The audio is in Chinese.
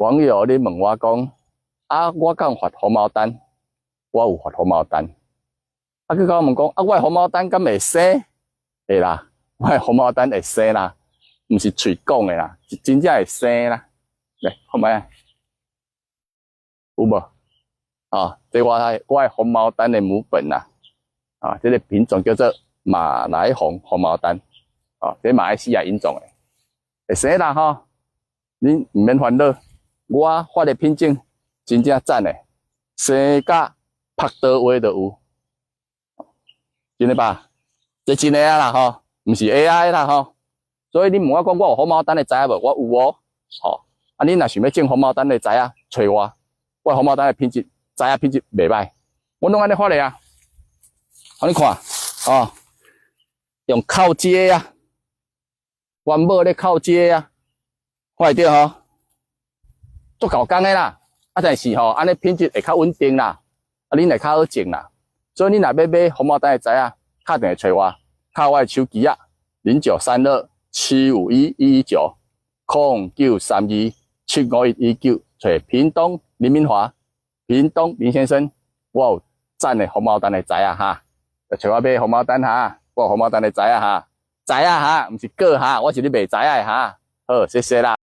網友你問我講，啊，我敢發紅毛丹，我有發紅毛丹。啊，佢甲我問講，啊，我紅毛丹敢會生？會啦，我紅毛丹會生啦，唔是嘴講的啦，是真正會生啦。嚟，看覓有無？啊，這我紅毛丹的母本啦。啊，這個品種叫做馬來紅毛丹。啊，這馬來西亞引種的，會生啦吼。你唔免煩惱，我發的品種真正讚的，生甲拍倒位都有，真的吧？這真的啦吼，唔是 AI 啦吼。所以你問我講我有紅毛丹的知影無？我有哦。吼，啊你若想要種紅毛丹的知影，找我。我紅毛丹的品質知影品質袂歹，我攏安尼發的啊。好，你看，哦，用靠接啊，原母咧靠接啊。看会到吼，足够工的啦，啊但是吼，安尼品质会较稳定啦，啊恁会较好种啦。所以你若要买紅毛丹的知影，打電話找我，敲我的手機啊，0932-75119，0932-75119，找屏東林明華，屏東林先生，我有讚的紅毛丹的知影哈，就找我買紅毛丹哈，我有紅毛丹的知影哈，知影哈，唔是個哈，我是你賣知影的哈，好，謝謝啦。